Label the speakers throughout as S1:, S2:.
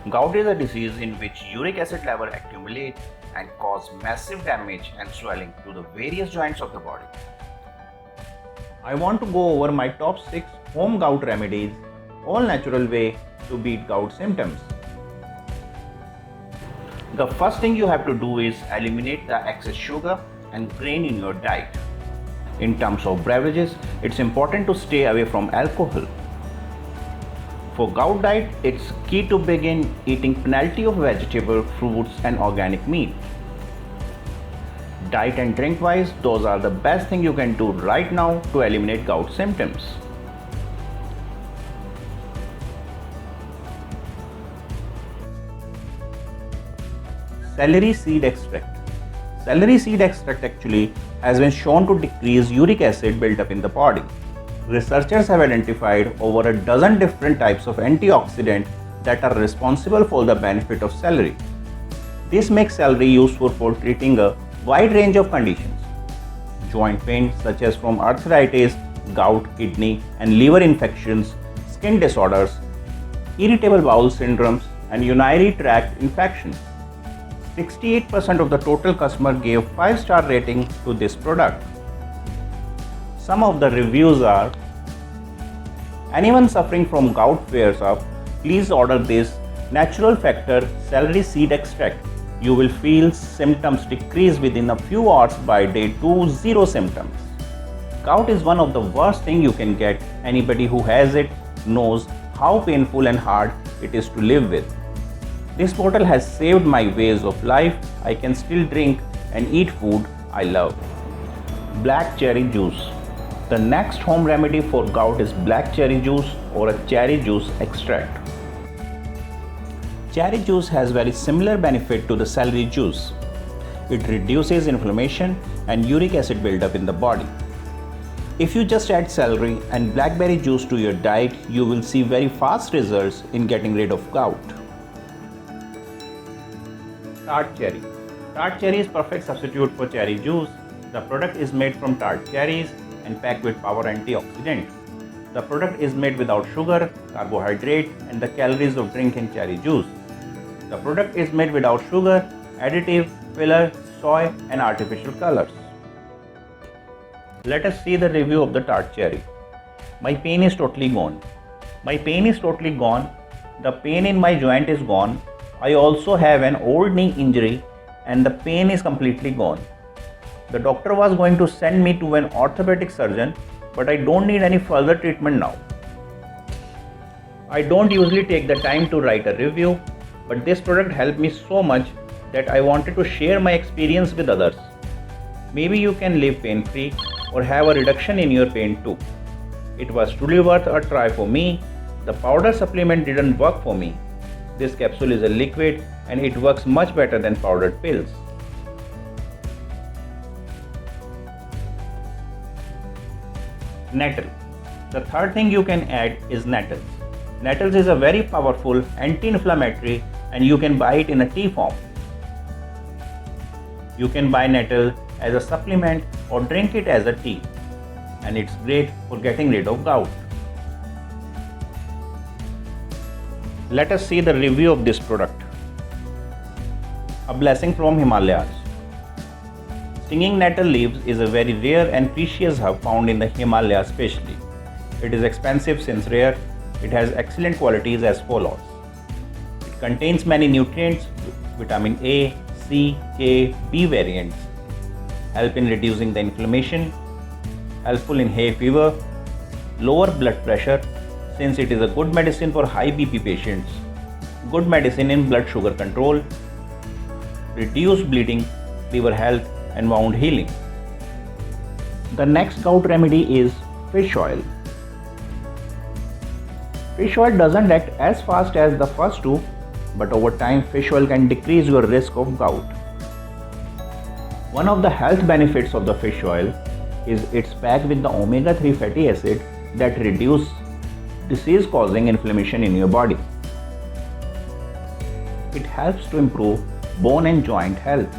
S1: Gout is a disease in which uric acid level accumulate and cause massive damage and swelling to the various joints of the body. I want to go over my top 6 home gout remedies, all natural way to beat gout symptoms. The first thing you have to do is eliminate the excess sugar and grain in your diet. In terms of beverages, it's important to stay away from alcohol. For gout diet, it's key to begin eating plenty of vegetable, fruits and organic meat. Diet and drink wise, those are the best thing you can do right now to eliminate gout symptoms. Celery seed extract. Celery seed extract actually has been shown to decrease uric acid buildup in the body. Researchers have identified over a dozen different types of antioxidants that are responsible for the benefit of celery. This makes celery useful for treating a wide range of conditions. Joint pain such as from arthritis, gout, kidney and liver infections, skin disorders, irritable bowel syndromes and urinary tract infections. 68% of the total customer gave 5-star rating to this product. Some of the reviews are: anyone suffering from gout flares up, please order this natural factor celery seed extract. You will feel symptoms decrease within a few hours. By day 2, zero symptoms. Gout is one of the worst things you can get. Anybody who has it knows how painful and hard it is to live with. This bottle has saved my ways of life. I can still drink and eat food I love. Black cherry juice. The next home remedy for gout is black cherry juice or a cherry juice extract. Cherry juice has very similar benefit to the celery juice. It reduces inflammation and uric acid buildup in the body. If you just add celery and blackberry juice to your diet, you will see very fast results in getting rid of gout. Tart cherry. Tart cherry is perfect substitute for cherry juice. The product is made from tart cherries and packed with power antioxidant. The product is made without sugar, carbohydrate and the calories of drinking cherry juice. The product is made without sugar, additive, filler, soy and artificial colors. Let us see the review of the tart cherry. My pain is totally gone. My pain is totally gone. The pain in my joint is gone. I also have an old knee injury and the pain is completely gone. The doctor was going to send me to an orthopedic surgeon, but I don't need any further treatment now. I don't usually take the time to write a review, but this product helped me so much that I wanted to share my experience with others. Maybe you can live pain-free or have a reduction in your pain too. It was truly worth a try for me. The powder supplement didn't work for me. This capsule is a liquid and it works much better than powdered pills. Nettle. The third thing you can add is nettles. Nettles is a very powerful anti-inflammatory and you can buy it in a tea form. You can buy nettle as a supplement or drink it as a tea, and it's great for getting rid of gout. Let us see the review of this product. A blessing from Himalayas. Stinging nettle leaves is a very rare and precious herb found in the Himalayas especially. It is expensive since rare. It has excellent qualities as follows. It contains many nutrients, vitamin A, C, K, B variants, help in reducing the inflammation, helpful in hay fever, lower blood pressure since it is a good medicine for high BP patients, good medicine in blood sugar control, reduce bleeding, liver health and wound healing. The next gout remedy is fish oil. Fish oil doesn't act as fast as the first two, but over time fish oil can decrease your risk of gout. One of the health benefits of the fish oil is it's packed with the omega-3 fatty acid that reduce disease-causing inflammation in your body. It helps to improve bone and joint health.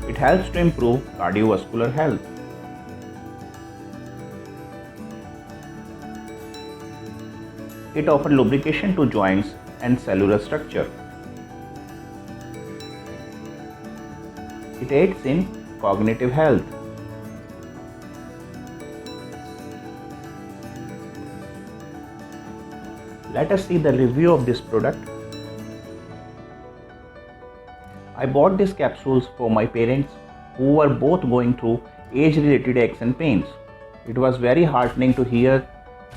S1: It helps to improve cardiovascular health. It offers lubrication to joints and cellular structure. It aids in cognitive health. Let us see the review of this product. I bought these capsules for my parents who were both going through age-related aches and pains. It was very heartening to hear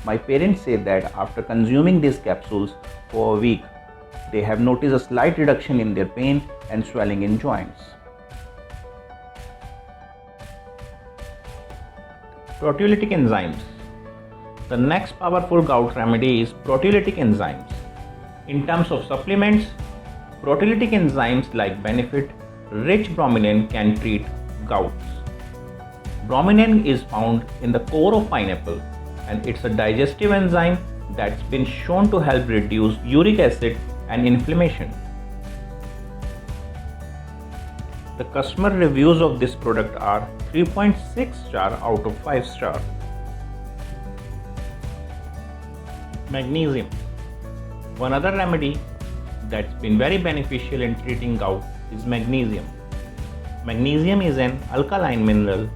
S1: my parents say that after consuming these capsules for a week, they have noticed a slight reduction in their pain and swelling in joints. Proteolytic enzymes. The next powerful gout remedy is proteolytic enzymes. In terms of supplements, proteolytic enzymes like Benefit Rich Bromelain can treat gouts. Bromelain is found in the core of pineapple and it's a digestive enzyme that's been shown to help reduce uric acid and inflammation. The customer reviews of this product are 3.6 star out of 5 star. Magnesium. One other remedy that's been very beneficial in treating gout is magnesium. Magnesium is an alkaline mineral.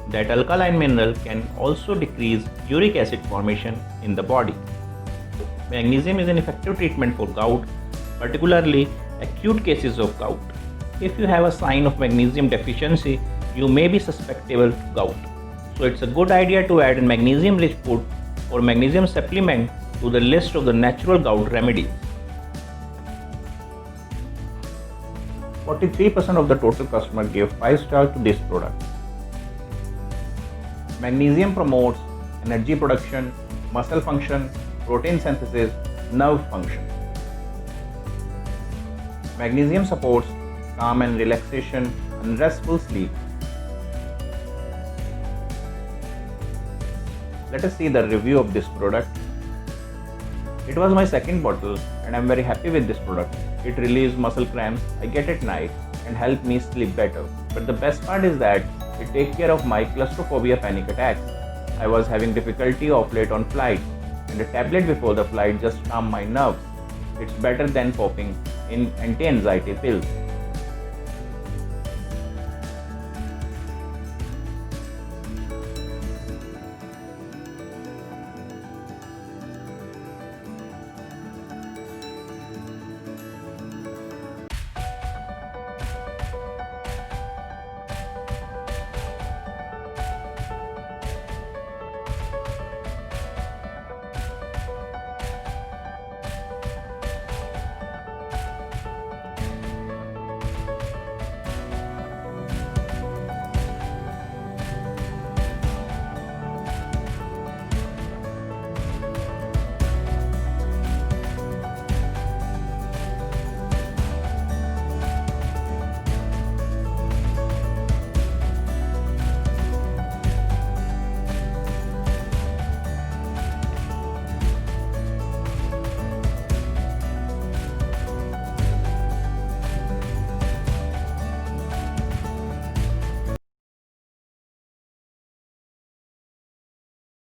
S1: That alkaline mineral can also decrease uric acid formation in the body. Magnesium is an effective treatment for gout, particularly acute cases of gout. If you have a sign of magnesium deficiency, you may be susceptible to gout. So it's a good idea to add a magnesium-rich food or magnesium supplement to the list of the natural gout remedies. 43% of the total customer gave 5 stars to this product. Magnesium promotes energy production, muscle function, protein synthesis, nerve function. Magnesium supports calm and relaxation and restful sleep. Let us see the review of this product. It was my second bottle and I am very happy with this product. It relieves muscle cramps I get at night and help me sleep better. But the best part is that it takes care of my claustrophobia panic attacks. I was having difficulty of late on flight and a tablet before the flight just calmed my nerves. It's better than popping in anti-anxiety pills.